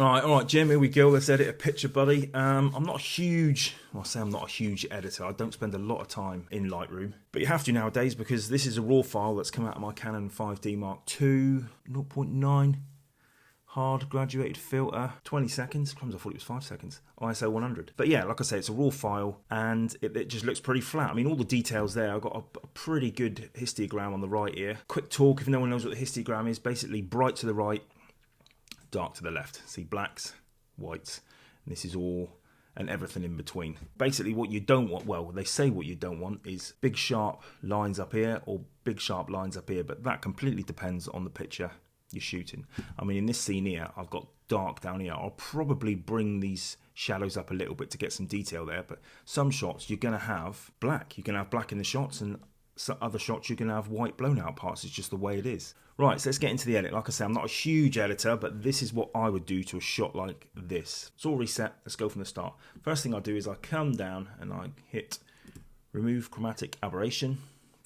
All right, Jim, here we go. Let's edit a picture, buddy. I'm not a huge, well, I say I'm not a huge editor. I don't spend a lot of time in Lightroom, but you have to nowadays because this is a raw file that's come out of my Canon 5D Mark II, 0.9, hard graduated filter, 20 seconds. Crumbs, I thought it was 5 seconds. ISO 100. But yeah, like I say, it's a raw file and it just looks pretty flat. I mean, all the details there. I've got a pretty good histogram on the right here. Quick talk, if no one knows what the histogram is, basically bright to the right, dark to the left. See, blacks, whites, and this is all and everything in between. Basically what you don't want, well, they say what you don't want is big sharp lines up here or big sharp lines up here, but that completely depends on the picture you're shooting. I mean, in this scene here, I've got dark down here. I'll probably bring these shadows up a little bit to get some detail there, but some shots you're going to have black. You're going to have black in the shots, and some other shots you're going to have white blown out parts. It's just the way it is. Right, so let's get into the edit. Like I say, I'm not a huge editor, but this is what I would do to a shot like this. It's all reset. Let's go from the start. First thing I do is I come down and I hit remove chromatic aberration.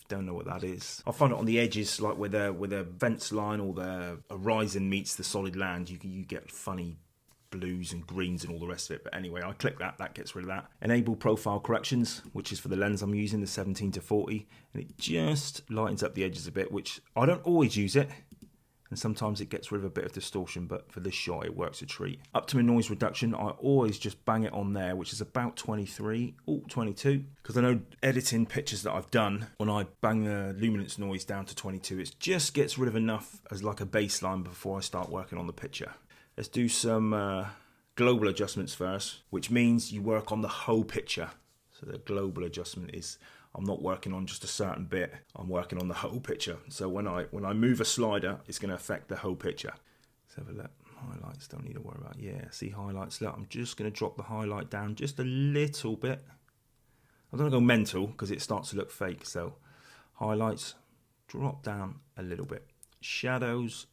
Don't know what that is. I find it on the edges, like where the vents line or the horizon meets the solid land, you get funny blues and greens and all the rest of it. But anyway, I click that gets rid of that. Enable profile corrections, which is for the lens I'm using, the 17-40, and it just lightens up the edges a bit, which I don't always use it, and sometimes it gets rid of a bit of distortion, but for this shot it works a treat. Up to my noise reduction, I always just bang it on there, which is about 23, 22, because I know editing pictures that I've done, when I bang the luminance noise down to 22, it just gets rid of enough as like a baseline before I start working on the picture. Let's do some global adjustments first, which means you work on the whole picture. So the global adjustment is, I'm not working on just a certain bit, I'm working on the whole picture. So when I move a slider, it's going to affect the whole picture. Let's have a look. Highlights, don't need to worry about. Yeah, see highlights. Look, I'm just going to drop the highlight down just a little bit. I don't want to go mental because it starts to look fake. So highlights, drop down a little bit. Shadows,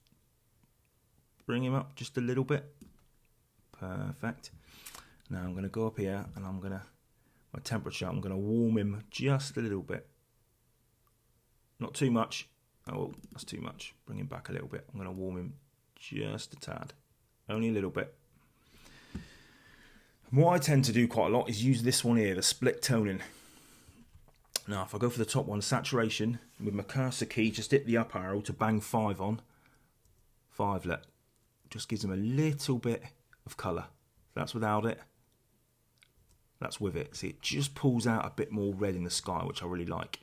bring him up just a little bit. Perfect. Now I'm going to go up here and I'm going to, my temperature, I'm going to warm him just a little bit. Not too much. Oh, that's too much. Bring him back a little bit. I'm going to warm him just a tad. Only a little bit. And what I tend to do quite a lot is use this one here, the split toning. Now if I go for the top one, saturation, with my cursor key, just hit the up arrow to bang 5 on. 5, look. Just gives them a little bit of colour. That's without it. That's with it. See, it just pulls out a bit more red in the sky, which I really like.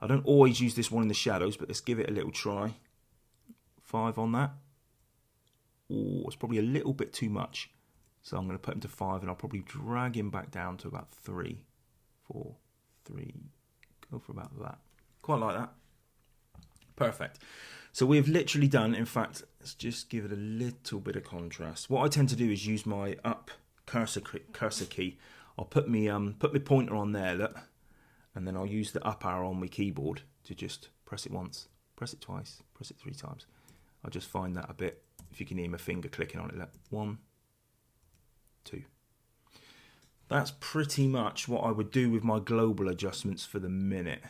I don't always use this one in the shadows, but let's give it a little try. 5 on that. Oh, it's probably a little bit too much. So I'm going to put him to 5 and I'll probably drag him back down to about 3, 4, 3. Go for about that. Quite like that. Perfect. So we've literally done, in fact, let's just give it a little bit of contrast. What I tend to do is use my up cursor key. I'll put my pointer on there, look, and then I'll use the up arrow on my keyboard to just press it once, press it twice, press it 3 times. I just find that a bit, if you can hear my finger clicking on it, look, 1, 2. That's pretty much what I would do with my global adjustments for the minute.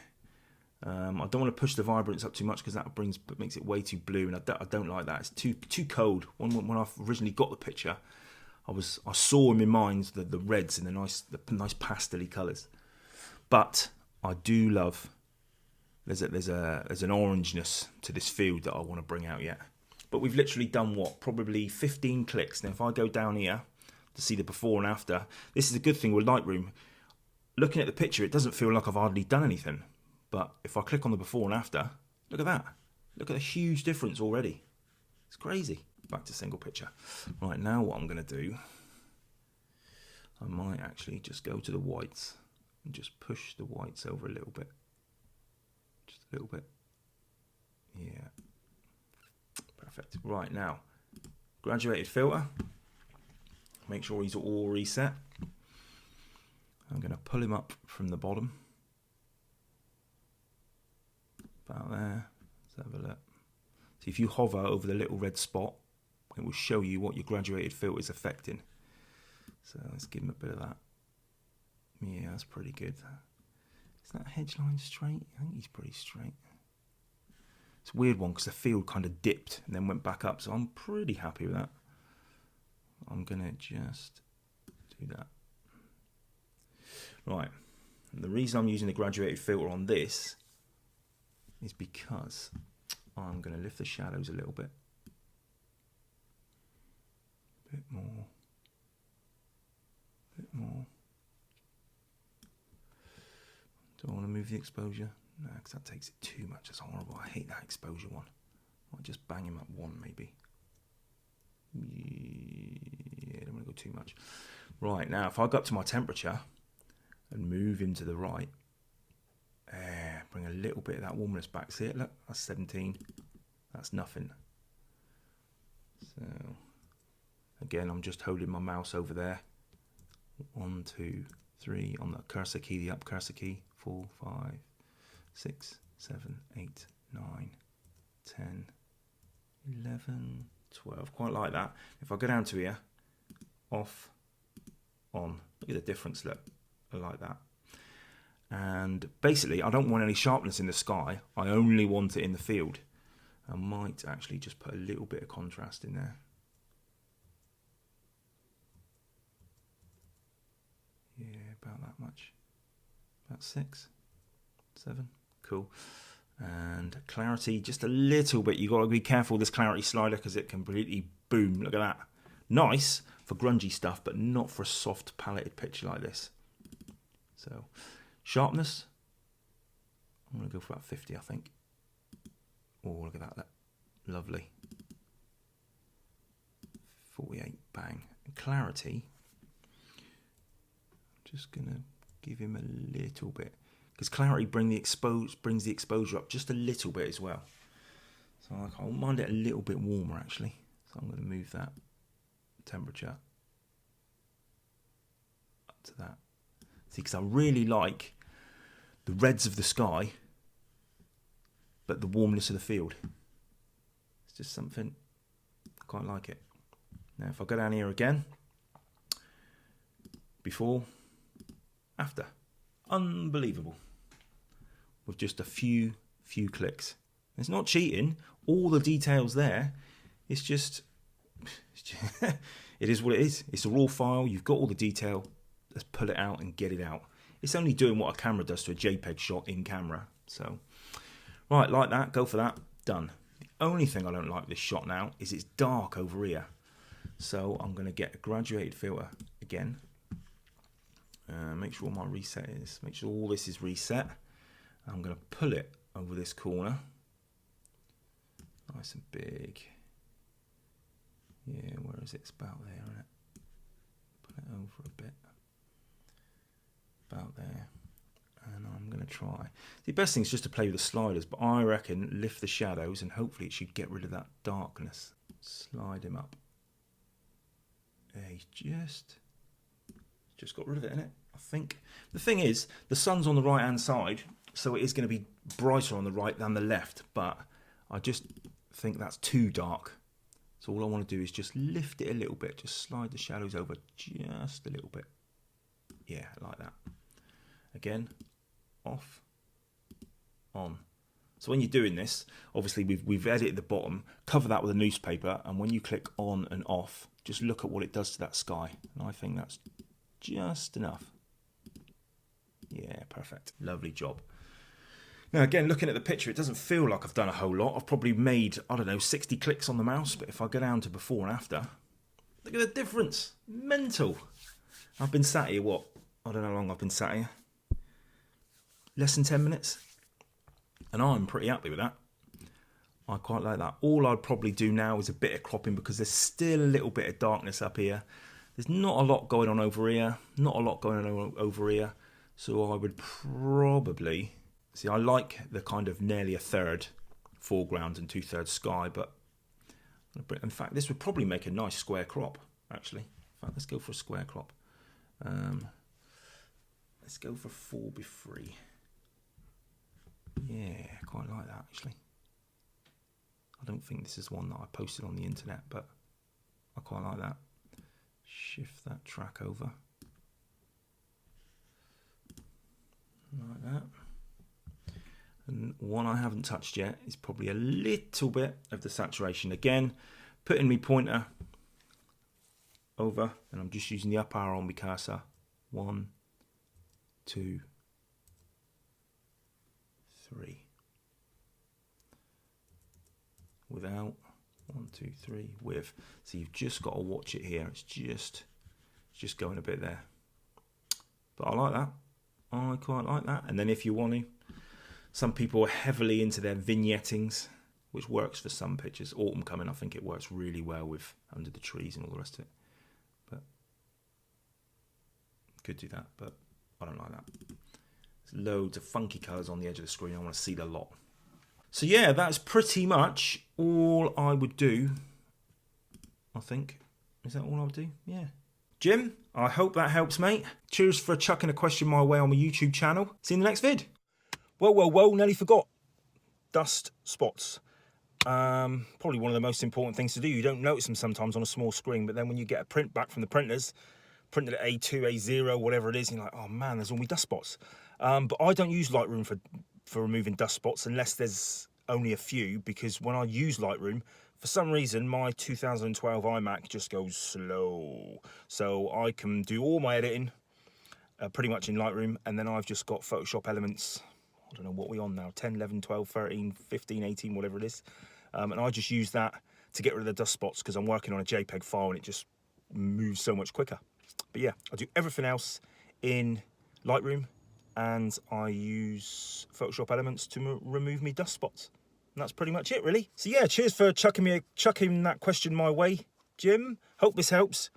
I don't want to push the vibrance up too much because that makes it way too blue, and I don't like that. It's too cold. When I originally got the picture, I saw in my mind the reds and the nice pastel-y colours. But I do love there's an orangeness to this field that I want to bring out yet. But we've literally done what? Probably 15 clicks. Now if I go down here to see the before and after, this is a good thing with Lightroom. Looking at the picture, it doesn't feel like I've hardly done anything. But if I click on the before and after, look at that. Look at the huge difference already. It's crazy. Back to single picture. Right, now what I'm going to do, I might actually just go to the whites and just push the whites over a little bit. Just a little bit. Yeah. Perfect. Right, now, graduated filter. Make sure he's all reset. I'm going to pull him up from the bottom. About there. Let's have a look. So if you hover over the little red spot, it will show you what your graduated filter is affecting. So let's give him a bit of that. Yeah, that's pretty good. Is that hedge line straight? I think he's pretty straight. It's a weird one because the field kind of dipped and then went back up, so I'm pretty happy with that. I'm going to just do that. Right, and the reason I'm using the graduated filter on this is because I'm going to lift the shadows a little bit. Bit more. Bit more. Do I want to move the exposure? No, because that takes it too much. That's horrible. I hate that exposure one. Might just bang him up one, maybe. Yeah, don't want to go too much. Right, now if I go up to my temperature and move him to the right, bring a little bit of that warmness back. See it? Look, that's 17. That's nothing. So, again, I'm just holding my mouse over there. 1, 2, 3 on the cursor key, the up cursor key. 4, 5, 6, 7, 8, 9, 10, 11, 12. Quite like that. If I go down to here, off, on. Look at the difference, look. I like that. And basically, I don't want any sharpness in the sky. I only want it in the field. I might actually just put a little bit of contrast in there. Yeah, about that much. About 6, 7. Cool. And clarity, just a little bit. You've got to be careful with this clarity slider because it can completely boom. Look at that. Nice for grungy stuff, but not for a soft paletted picture like this. So, sharpness, I'm going to go for about 50, I think. Oh, look at that. Lovely. 48, bang. And clarity, I'm just going to give him a little bit. Because clarity brings the exposure up just a little bit as well. So I don't mind it a little bit warmer, actually. So I'm going to move that temperature up to that. See, because I really like the reds of the sky, but the warmness of the field. It's just something, I quite like it. Now, if I go down here again, before, after. Unbelievable. With just a few clicks. It's not cheating. All the details there. It's just it is what it is. It's a raw file. You've got all the detail. Let's pull it out and get it out. It's only doing what a camera does to a JPEG shot in camera. So, right, like that. Go for that. Done. The only thing I don't like with this shot now is it's dark over here. So I'm going to get a graduated filter again. Make sure my reset is. Make sure all this is reset. I'm going to pull it over this corner. Nice and big. Yeah, where is it? It's about there, isn't it? Pull it over a bit. About there. And I'm going to try. The best thing is just to play with the sliders, but I reckon lift the shadows and hopefully it should get rid of that darkness. Slide him up. Yeah, he's just got rid of it, innit? I think. The thing is, the sun's on the right-hand side, so it is going to be brighter on the right than the left, but I just think that's too dark. So all I want to do is just lift it a little bit, just slide the shadows over just a little bit. Yeah, like that. Again, off, on. So when you're doing this, obviously we've edited the bottom, cover that with a newspaper, and when you click on and off, just look at what it does to that sky. And I think that's just enough. Yeah, perfect. Lovely job. Now again, looking at the picture, it doesn't feel like I've done a whole lot. I've probably made, I don't know, 60 clicks on the mouse, but if I go down to before and after, look at the difference. Mental. I've been sat here, what? I don't know how long I've been sat here. Less than 10 minutes. And I'm pretty happy with that. I quite like that. All I'd probably do now is a bit of cropping because there's still a little bit of darkness up here. There's not a lot going on over here. Not a lot going on over here. So I would probably... See, I like the kind of nearly a third foreground and 2/3 sky, but in fact, this would probably make a nice square crop, actually. In fact, let's go for a square crop. Let's go for 4:3. Yeah, quite like that, actually. I don't think this is one that I posted on the internet, but I quite like that. Shift that track over. Like that. And one I haven't touched yet is probably a little bit of the saturation. Again, putting my pointer over, and I'm just using the up arrow on my cursor. 1, 2, 3. Without. 1, 2, 3. With. So you've just got to watch it here. It's just going a bit there. But I like that. I quite like that. And then if you want to, some people are heavily into their vignettings, which works for some pictures. Autumn coming, I think it works really well with under the trees and all the rest of it. But could do that, but I don't like that. There's loads of funky colours on the edge of the screen. I want to see the lot. So yeah, that's pretty much all I would do, I think. Is that all I would do? Yeah. Jim, I hope that helps, mate. Cheers for chucking a question my way on my YouTube channel. See you in the next vid. Whoa, nearly forgot. Dust spots. Probably one of the most important things to do. You don't notice them sometimes on a small screen, but then when you get a print back from the printers, printed at A2, A0, whatever it is, you're like, oh man, there's all my dust spots. But I don't use Lightroom for removing dust spots unless there's only a few, because when I use Lightroom, for some reason, my 2012 iMac just goes slow. So I can do all my editing pretty much in Lightroom, and then I've just got Photoshop elements. I don't know what we're on now, 10, 11, 12, 13, 15, 18, whatever it is. And I just use that to get rid of the dust spots because I'm working on a JPEG file and it just moves so much quicker. But yeah, I do everything else in Lightroom, and I use Photoshop elements to remove me dust spots. And that's pretty much it, really. So yeah, cheers for chucking that question my way, Jim. Hope this helps.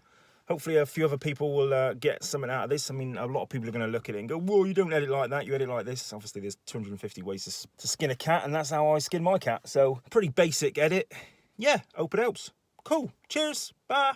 Hopefully a few other people will get something out of this. I mean, a lot of people are going to look at it and go, whoa, you don't edit like that, you edit like this. Obviously, there's 250 ways to skin a cat, and that's how I skin my cat. So, pretty basic edit. Yeah, hope it helps. Cool. Cheers. Bye.